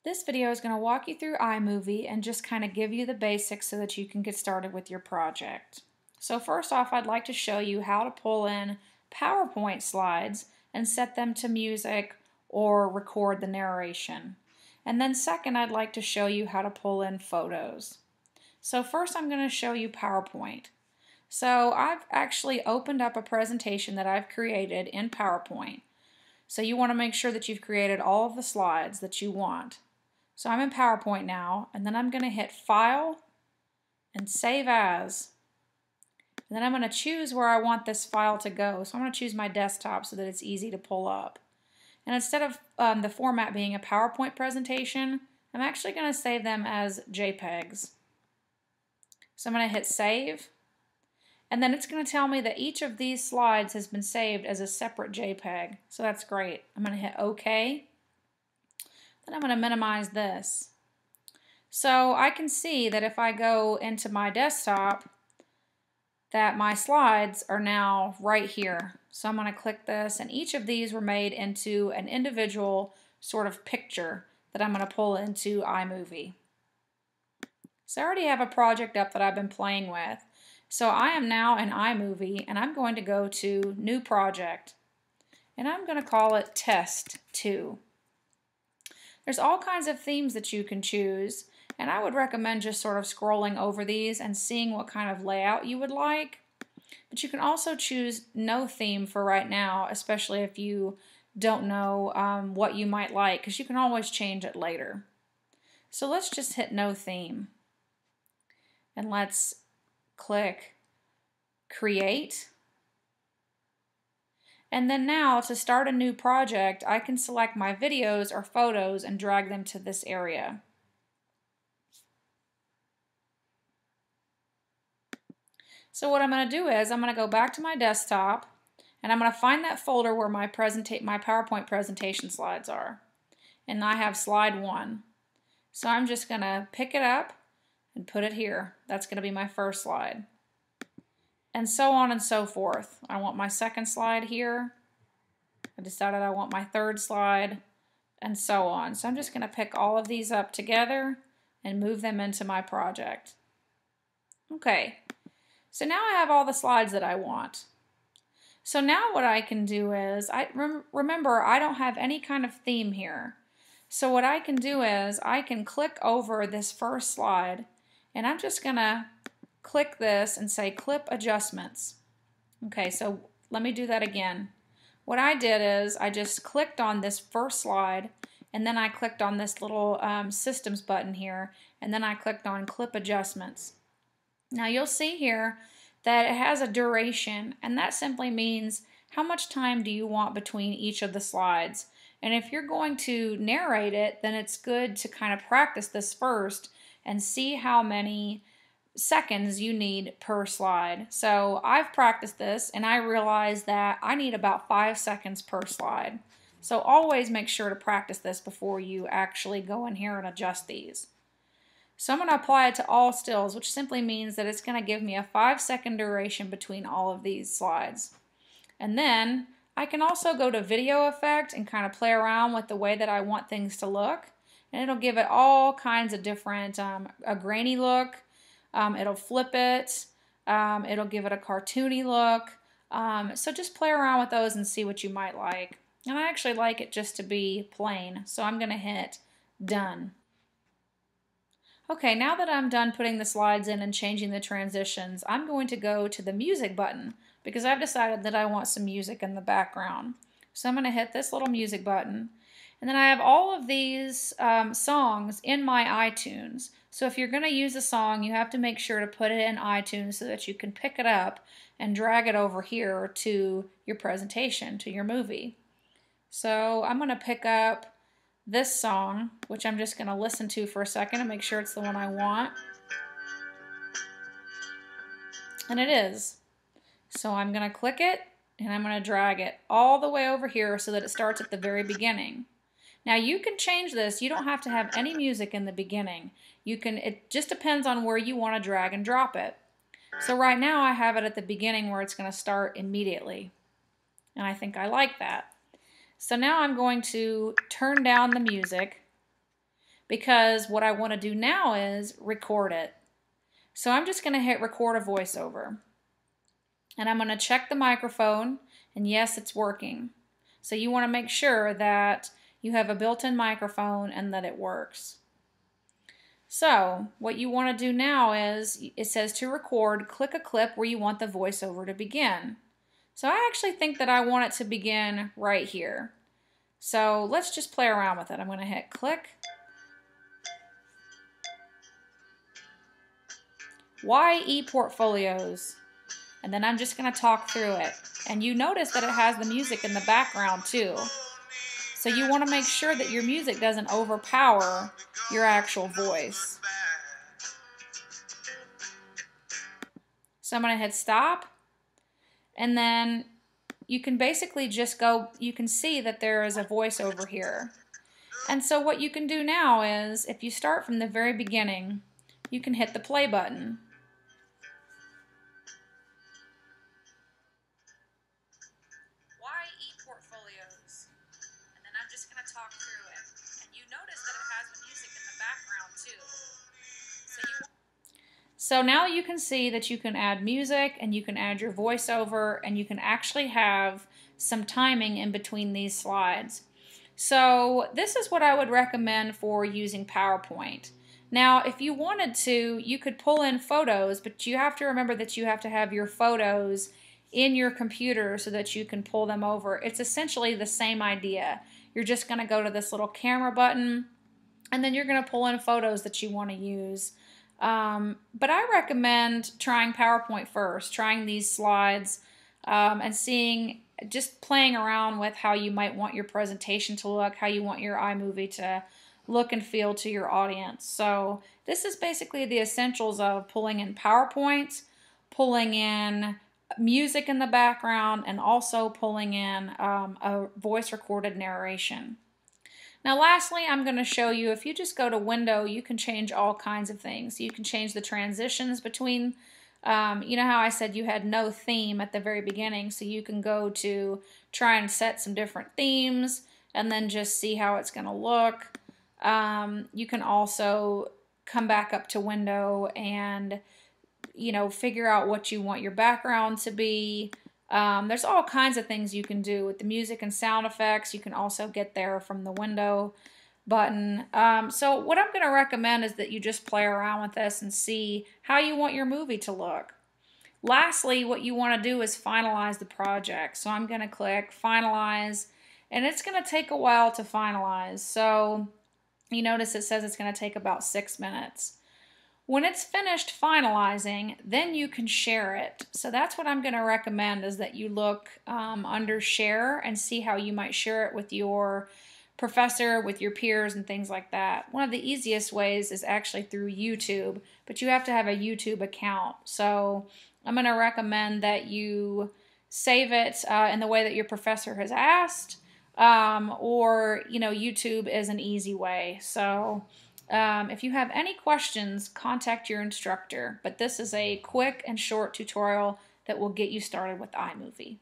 This video is going to walk you through iMovie and just kind of give you the basics so that you can get started with your project. So first off, I'd like to show you how to pull in PowerPoint slides and set them to music or record the narration. And then second, I'd like to show you how to pull in photos. So first I'm going to show you PowerPoint. So I've actually opened up a presentation that I've created in PowerPoint. So you want to make sure that you've created all of the slides that you want. So I'm in PowerPoint now, and then I'm going to hit File and Save As. And then I'm going to choose where I want this file to go. So I'm going to choose my desktop so that it's easy to pull up. And instead of the format being a PowerPoint presentation, I'm actually going to save them as JPEGs. So I'm going to hit Save. And then it's going to tell me that each of these slides has been saved as a separate JPEG. So that's great. I'm going to hit OK. Then I'm going to minimize this. So I can see that if I go into my desktop, that my slides are now right here. So I'm going to click this, and each of these were made into an individual sort of picture that I'm going to pull into iMovie. So I already have a project up that I've been playing with. So I am now in iMovie, and I'm going to go to New Project, and I'm going to call it Test 2. There's all kinds of themes that you can choose, and I would recommend just sort of scrolling over these and seeing what kind of layout you would like. But you can also choose no theme for right now, especially if you don't know what you might like, because you can always change it later. So let's just hit no theme, and let's click Create. And then now to start a new project, I can select my videos or photos and drag them to this area. So what I'm going to do is I'm going to go back to my desktop, and I'm going to find that folder where my PowerPoint presentation slides are. And I have slide 1. So I'm just going to pick it up and put it here. That's going to be my first slide. And so on and so forth. I want my second slide here. I decided I want my third slide, and so on. So I'm just going to pick all of these up together and move them into my project. Okay, so now I have all the slides that I want. So now what I can do is, remember I don't have any kind of theme here. So what I can do is I can click over this first slide, and I'm just going to click this and say Clip Adjustments. Okay, so let me do that again. What I did is I just clicked on this first slide, and then I clicked on this little Systems button here, and then I clicked on Clip Adjustments. Now you'll see here that it has a duration, and that simply means how much time do you want between each of the slides. And if you're going to narrate it, then it's good to kind of practice this first and see how many seconds you need per slide. So I've practiced this, and I realized that I need about 5 seconds per slide. So always make sure to practice this before you actually go in here and adjust these. So I'm going to apply it to all stills, which simply means that it's going to give me a 5-second duration between all of these slides. And then I can also go to Video Effect and kind of play around with the way that I want things to look. And it'll give it all kinds of different, a grainy look. It'll flip it, it'll give it a cartoony look, so just play around with those and see what you might like. And I actually like it just to be plain, so I'm going to hit Done. Okay, now that I'm done putting the slides in and changing the transitions, I'm going to go to the music button because I've decided that I want some music in the background. So I'm going to hit this little music button, and then I have all of these songs in my iTunes. So if you're going to use a song, you have to make sure to put it in iTunes so that you can pick it up and drag it over here to your presentation, to your movie. So I'm going to pick up this song, which I'm just going to listen to for a second and make sure it's the one I want. And it is. So I'm going to click it, and I'm going to drag it all the way over here so that it starts at the very beginning. Now you can change this. You don't have to have any music in the beginning. It just depends on where you want to drag and drop it. So right now I have it at the beginning where it's going to start immediately. And I think I like that. So now I'm going to turn down the music, because what I want to do now is record it. So I'm just going to hit record a voiceover. And I'm going to check the microphone, and yes, it's working. So you want to make sure that you have a built-in microphone and that it works. So what you want to do now is, it says to record, click a clip where you want the voiceover to begin. So I actually think that I want it to begin right here. So let's just play around with it. I'm going to hit click. Why ePortfolios? And then I'm just going to talk through it. And you notice that it has the music in the background too. So you want to make sure that your music doesn't overpower your actual voice. So I'm going to hit stop. And then you can basically just go, you can see that there is a voice over here. And so what you can do now is, if you start from the very beginning, you can hit the play button. Why ePortfolios? And then I'm just going to talk through it. And you notice that it has the music in the background too. So now you can see that you can add music and you can add your voiceover and you can actually have some timing in between these slides. So this is what I would recommend for using PowerPoint. Now, if you wanted to, you could pull in photos, but you have to remember that you have to have your photos in your computer so that you can pull them over. It's essentially the same idea. You're just going to go to this little camera button, and then you're going to pull in photos that you want to use. But I recommend trying PowerPoint first, trying these slides, and seeing, just playing around with how you might want your presentation to look, how you want your iMovie to look and feel to your audience. So this is basically the essentials of pulling in PowerPoint, pulling in music in the background, and also pulling in a voice recorded narration. Now lastly, I'm going to show you, if you just go to Window, you can change all kinds of things. You can change the transitions between, you know how I said you had no theme at the very beginning, so you can go to try and set some different themes and then just see how it's going to look. You can also come back up to Window and, you know, figure out what you want your background to be. There's all kinds of things you can do with the music and sound effects. You can also get there from the Window button. So what I'm going to recommend is that you just play around with this and see how you want your movie to look. Lastly, what you want to do is finalize the project. So I'm going to click Finalize, and it's going to take a while to finalize. So you notice it says it's going to take about 6 minutes. When it's finished finalizing, then you can share it. So that's what I'm going to recommend, is that you look under share and see how you might share it with your professor, with your peers, and things like that. One of the easiest ways is actually through YouTube, but you have to have a YouTube account. So I'm going to recommend that you save it in the way that your professor has asked, or, you know, YouTube is an easy way. So if you have any questions, contact your instructor. But this is a quick and short tutorial that will get you started with iMovie.